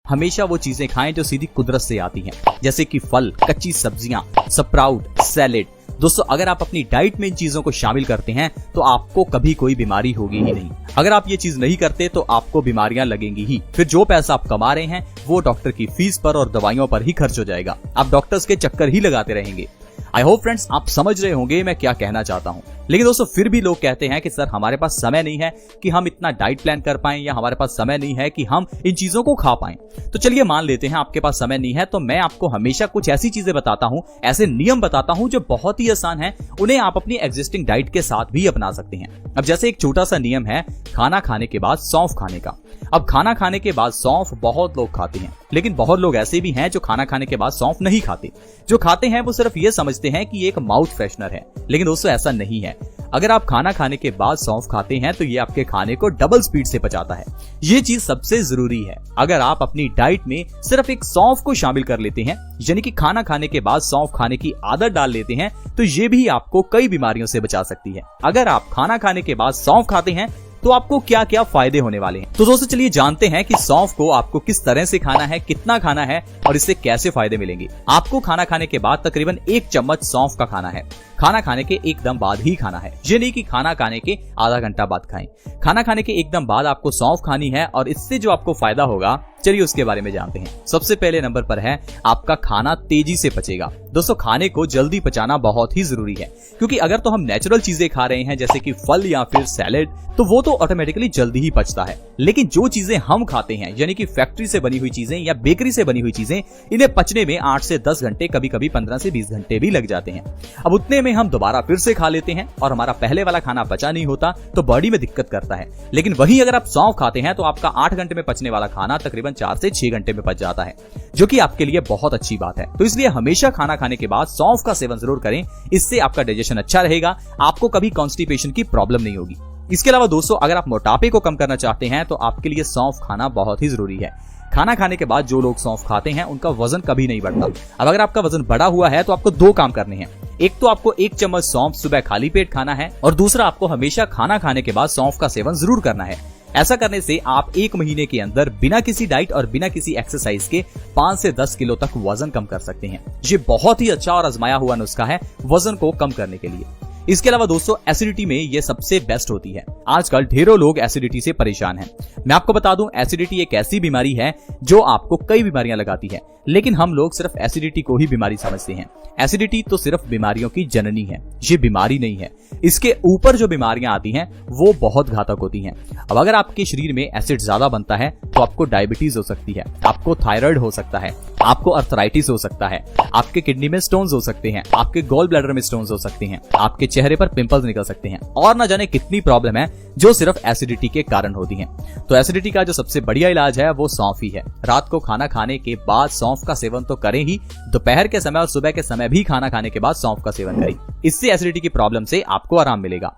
हमेशा वो चीजें खाएं जो सीधी कुदरत से आती हैं, जैसे कि फल, कच्ची सब्जियां, स्प्राउट, सैलेड। दोस्तों अगर आप अपनी डाइट में इन चीजों को शामिल करते हैं तो आपको कभी कोई बीमारी होगी ही नहीं। अगर आप ये चीज नहीं करते तो आपको बीमारियां लगेंगी ही। फिर जो पैसा आप कमा रहे हैं वो डॉक्टर की फीस पर और दवाइयों पर ही खर्च हो जाएगा। आप डॉक्टर्स के चक्कर ही लगाते रहेंगे। आई होप फ्रेंड्स आप समझ रहे होंगे मैं क्या कहना चाहता हूँ। लेकिन दोस्तों फिर भी लोग कहते हैं कि सर हमारे पास समय नहीं है कि हम इतना डाइट प्लान कर पाएं, या हमारे पास समय नहीं है कि हम इन चीजों को खा पाएं। तो चलिए मान लेते हैं आपके पास समय नहीं है, तो मैं आपको हमेशा कुछ ऐसी चीजें बताता हूं, ऐसे नियम बताता हूं जो बहुत ही आसान है। उन्हें आप अपनी एग्जिस्टिंग डाइट के साथ भी अपना सकते हैं। अब जैसे एक छोटा सा नियम है खाना खाने के बाद सौंफ खाने का। अब खाना खाने के बाद सौंफ बहुत लोग खाते हैं, लेकिन बहुत लोग ऐसे भी हैं जो खाना खाने के बाद सौंफ नहीं खाते। जो खाते हैं वो सिर्फ ये समझते हैं कि ये एक माउथ फ्रेशनर है, लेकिन दोस्तों ऐसा नहीं है। अगर आप खाना खाने के बाद सौंफ खाते हैं तो ये आपके खाने को डबल स्पीड से पचाता है। ये चीज सबसे जरूरी है। अगर आप अपनी डाइट में सिर्फ एक सौंफ को शामिल कर लेते हैं, यानी कि खाना खाने के बाद सौंफ खाने की आदत डाल लेते हैं, तो ये भी आपको कई बीमारियों से बचा सकती है। अगर आप खाना खाने के बाद सौंफ खाते हैं तो आपको क्या क्या फायदे होने वाले हैं। तो दोस्तों चलिए जानते हैं कि सौंफ को आपको किस तरह से खाना है, कितना खाना है और इससे कैसे फायदे मिलेंगे। आपको खाना खाने के बाद तकरीबन 1 चम्मच सौंफ का खाना है। खाना खाने के एकदम बाद ही खाना है, ये नहीं कि खाना खाने के आधा घंटा बाद खाएं। खाना खाने के एकदम बाद आपको सौंफ खानी है और इससे जो आपको फायदा होगा चलिए उसके बारे में जानते हैं। सबसे पहले नंबर पर है आपका खाना तेजी से पचेगा। दोस्तों खाने को जल्दी पचाना बहुत ही जरूरी है, क्योंकि अगर तो हम नेचुरल चीजें खा रहे हैं जैसे कि फल या फिर सैलेड, तो वो तो ऑटोमेटिकली जल्दी ही पचता है। लेकिन जो चीजें हम खाते हैं यानी कि फैक्ट्री से बनी हुई चीजें या बेकरी से बनी हुई चीजें, इन्हें पचने में 8 से 10 घंटे, कभी कभी 15 से 20 घंटे भी लग जाते हैं। अब उतने में हम दोबारा फिर से खा लेते हैं और हमारा पहले वाला खाना पचा नहीं होता तो बॉडी में दिक्कत करता है। लेकिन वहीं अगर आप सौंफ खाते हैं तो आपका 8 घंटे में पचने वाला खाना तकरीबन 4 से 6 घंटे में पच जाता है, जो कि आपके लिए बहुत अच्छी बात है। तो इसलिए हमेशा खाना खाने के बाद सौंफ का सेवन जरूर करें। इससे आपका डाइजेशन अच्छा रहेगा, आपको कभी कॉन्स्टिपेशन की प्रॉब्लम नहीं होगी। इसके अलावा दोस्तों अगर आप मोटापे को कम करना चाहते हैं तो आपके लिए सौंफ खाना बहुत ही जरूरी है। खाना खाने के बाद जो लोग सौंफ खाते हैं उनका वजन कभी नहीं बढ़ता। अब अगर आपका वजन बढ़ा हुआ है तो आपको 2 काम करने हैं। एक तो आपको 1 चम्मच सौंफ सुबह खाली पेट खाना है, और दूसरा आपको हमेशा खाना खाने के बाद सौंफ का सेवन जरूर करना है। ऐसा करने से आप 1 महीने के अंदर बिना किसी डाइट और बिना किसी एक्सरसाइज के 5 से 10 किलो तक वजन कम कर सकते हैं। ये बहुत ही अच्छा और आजमाया हुआ नुस्खा है वजन को कम करने के लिए। इसके अलावा दोस्तों एसिडिटी में ये सबसे बेस्ट होती है। आजकल ढेरों लोग एसिडिटी से परेशान हैं। मैं आपको बता दूं एसिडिटी एक ऐसी बीमारी है जो आपको कई बीमारियां लगाती है, लेकिन हम लोग सिर्फ एसिडिटी को ही बीमारी समझते हैं। एसिडिटी तो सिर्फ बीमारियों की जननी है, ये बीमारी नहीं है। इसके ऊपर जो बीमारियां आती हैं वो बहुत घातक होती हैं। अब अगर आपके शरीर में एसिड ज्यादा बनता है तो आपको डायबिटीज हो सकती है, आपको थायराइड हो सकता है, आपको अर्थराइटिस हो सकता है, आपके किडनी में स्टोन्स हो सकते हैं, आपके गॉल ब्लैडर में स्टोन्स हो सकते हैं, आपके चेहरे पर पिंपल्स निकल सकते हैं, और न जाने कितनी प्रॉब्लम है जो सिर्फ एसिडिटी के कारण होती हैं। तो एसिडिटी का जो सबसे बढ़िया इलाज है वो सौंफ ही है। रात को खाना खाने के बाद सौंफ का सेवन तो करें ही, दोपहर के समय और सुबह के समय भी खाना खाने के बाद सौंफ का सेवन करें। इससे एसिडिटी की प्रॉब्लम से आपको आराम मिलेगा।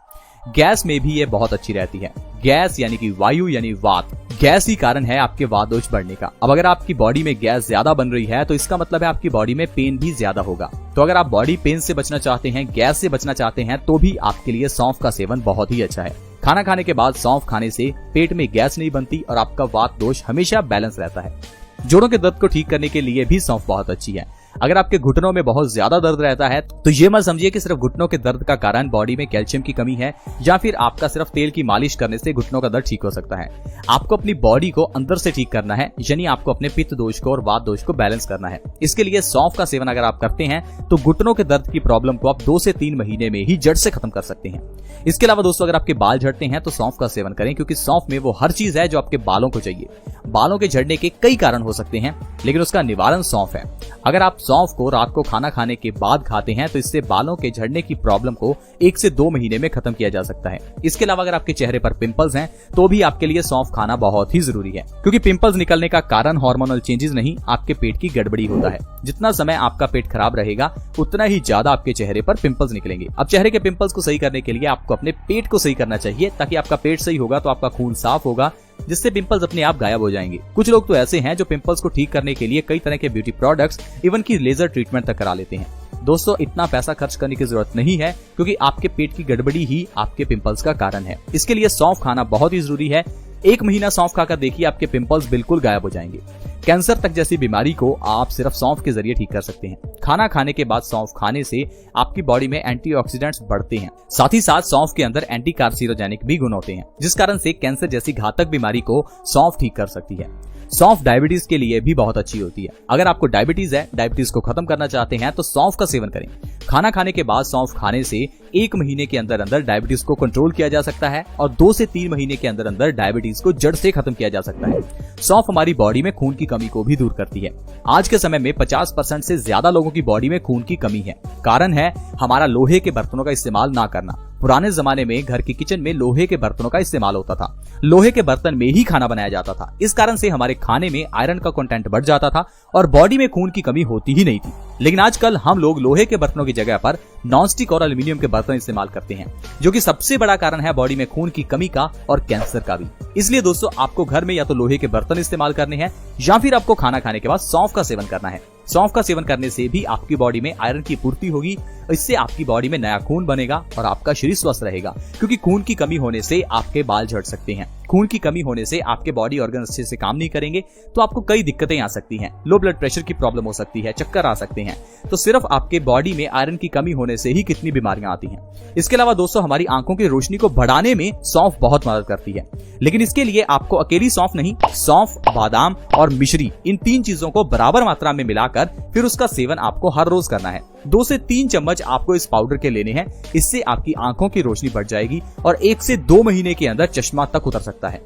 गैस में भी ये बहुत अच्छी रहती है। गैस यानी कि वायु यानी वात, गैस ही कारण है आपके वात दोष बढ़ने का। अब अगर आपकी बॉडी में गैस ज्यादा बन रही है तो इसका मतलब है आपकी बॉडी में पेन भी ज्यादा होगा। तो अगर आप बॉडी पेन से बचना चाहते हैं, गैस से बचना चाहते हैं, तो भी आपके लिए सौंफ का सेवन बहुत ही अच्छा है। खाना खाने के बाद सौंफ खाने से पेट में गैस नहीं बनती और आपका वात दोष हमेशा बैलेंस रहता है। जोड़ों के दर्द को ठीक करने के लिए भी सौंफ बहुत अच्छी है। अगर आपके घुटनों में बहुत ज्यादा दर्द रहता है तो ये मत समझिए कि सिर्फ घुटनों के दर्द का कारण बॉडी में कैल्शियम की कमी है, या फिर आपका सिर्फ तेल की मालिश करने से घुटनों का दर्द ठीक हो सकता है। आपको अपनी बॉडी को अंदर से ठीक करना है, यानी आपको अपने पित्त दोष को और वात दोष को बैलेंस करना है। इसके लिए सौंफ का सेवन अगर आप करते हैं तो घुटनों के दर्द की प्रॉब्लम को आप 2 से 3 महीने में ही जड़ से खत्म कर सकते हैं। इसके अलावा दोस्तों अगर आपके बाल झड़ते हैं तो सौंफ का सेवन करें, क्योंकि सौंफ में वो हर चीज है जो आपके बालों को चाहिए। बालों के झड़ने के कई कारण हो सकते हैं, लेकिन उसका निवारण सौंफ है। अगर आप सौंफ को रात को खाना खाने के बाद खाते हैं तो इससे बालों के झड़ने की प्रॉब्लम को 1 से 2 महीने में खत्म किया जा सकता है। इसके अलावा अगर आपके चेहरे पर पिंपल्स हैं तो भी आपके लिए सौंफ खाना बहुत ही जरूरी है, क्योंकि पिंपल्स निकलने का कारण हार्मोनल चेंजेस नहीं, आपके पेट की गड़बड़ी होता है। जितना समय आपका पेट खराब रहेगा उतना ही ज्यादा आपके चेहरे पर पिंपल्स निकलेंगे। अब चेहरे के पिंपल्स को सही करने के लिए आपको अपने पेट को सही करना चाहिए, ताकि आपका पेट सही होगा तो आपका खून साफ होगा, जिससे पिंपल्स अपने आप गायब हो जाएंगे। कुछ लोग तो ऐसे हैं जो पिंपल्स को ठीक करने के लिए कई तरह के ब्यूटी प्रोडक्ट्स, इवन की लेजर ट्रीटमेंट तक करा लेते हैं। दोस्तों इतना पैसा खर्च करने की जरूरत नहीं है, क्योंकि आपके पेट की गड़बड़ी ही आपके पिंपल्स का कारण है। इसके लिए सौंफ खाना बहुत ही जरूरी है। 1 महीना सौंफ खाकर देखिए, आपके पिंपल्स बिल्कुल गायब हो जाएंगे। कैंसर तक जैसी बीमारी को आप सिर्फ सौंफ के जरिए ठीक कर सकते हैं। खाना खाने के बाद सौंफ खाने से आपकी बॉडी में एंटीऑक्सीडेंट्स बढ़ते हैं। साथ ही साथ सौंफ के अंदर एंटी कार्सिनोजेनिक भी गुण होते हैं, जिस कारण से कैंसर जैसी घातक बीमारी को सौंफ ठीक कर सकती है। सौंफ डायबिटीज के लिए भी बहुत अच्छी होती है। अगर आपको डायबिटीज है, डायबिटीज को खत्म करना चाहते हैं तो सौंफ का सेवन करें। खाना खाने के बाद सौंफ खाने से 1 महीने के अंदर अंदर डायबिटीज को कंट्रोल किया जा सकता है और 2 से 3 महीने के अंदर अंदर डायबिटीज को जड़ से खत्म किया जा सकता है। सौंफ हमारी बॉडी में खून की कमी को भी दूर करती है। आज के समय में 50% से ज्यादा लोगों की बॉडी में खून की कमी है। कारण है हमारा लोहे के बर्तनों का इस्तेमाल ना करना। पुराने जमाने में घर के किचन में लोहे के बर्तनों का इस्तेमाल होता था। लोहे के बर्तन में ही खाना बनाया जाता था। इस कारण से हमारे खाने में आयरन का कंटेंट बढ़ जाता था और बॉडी में खून की कमी होती ही नहीं थी। लेकिन आजकल हम लोग लोहे के बर्तनों की जगह पर नॉनस्टिक और एल्यूमिनियम के बर्तन इस्तेमाल करते हैं, जो कि सबसे बड़ा कारण है बॉडी में खून की कमी का और कैंसर का भी। इसलिए दोस्तों, आपको घर में या तो लोहे के बर्तन इस्तेमाल करने हैं या फिर आपको खाना खाने के बाद सौंफ का सेवन करना है। सौंफ का सेवन करने से भी आपकी बॉडी में आयरन की पूर्ति होगी। इससे आपकी बॉडी में नया खून बनेगा और आपका शरीर स्वस्थ रहेगा, क्योंकि खून की कमी होने से आपके बाल झड़ सकते हैं। खून की कमी होने से आपके बॉडी ऑर्गन अच्छे से काम नहीं करेंगे तो आपको कई दिक्कतें आ सकती हैं। लो ब्लड प्रेशर की प्रॉब्लम हो सकती है, चक्कर आ सकते हैं। तो सिर्फ आपके बॉडी में आयरन की कमी होने से ही कितनी बीमारियां आती हैं। इसके अलावा दोस्तों, हमारी आंखों की रोशनी को बढ़ाने में सौंफ बहुत मदद करती है। लेकिन इसके लिए आपको अकेली सौंफ नहीं, सौंफ, बादाम और मिश्री, इन 3 चीजों को बराबर मात्रा में मिलाकर फिर उसका सेवन आपको हर रोज करना है। 2 से 3 चम्मच आपको इस पाउडर के लेने हैं। इससे आपकी आंखों की रोशनी बढ़ जाएगी और 1 से 2 महीने के अंदर चश्मा तक उतर सकता है।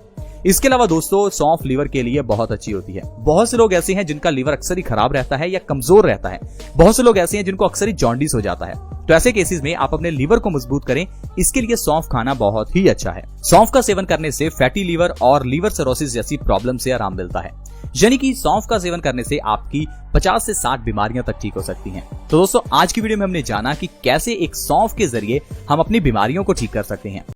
इसके अलावा दोस्तों, सौंफ लीवर के लिए बहुत अच्छी होती है। बहुत से लोग ऐसे हैं जिनका लीवर अक्सर ही खराब रहता है या कमजोर रहता है। बहुत से लोग ऐसे हैं जिनको अक्सर ही जॉन्डिस हो जाता है। तो ऐसे केसेस में आप अपने लीवर को मजबूत करें, इसके लिए सौंफ खाना बहुत ही अच्छा है। सौंफ का सेवन करने से फैटी लीवर और लीवर सिरोसिस जैसी प्रॉब्लम से आराम मिलता है। यानी कि सौंफ का सेवन करने से आपकी 50 से 60 बीमारियां तक ठीक हो सकती हैं। तो दोस्तों, आज की वीडियो में हमने जाना कि कैसे एक सौंफ के जरिए हम अपनी बीमारियों को ठीक कर सकते हैं।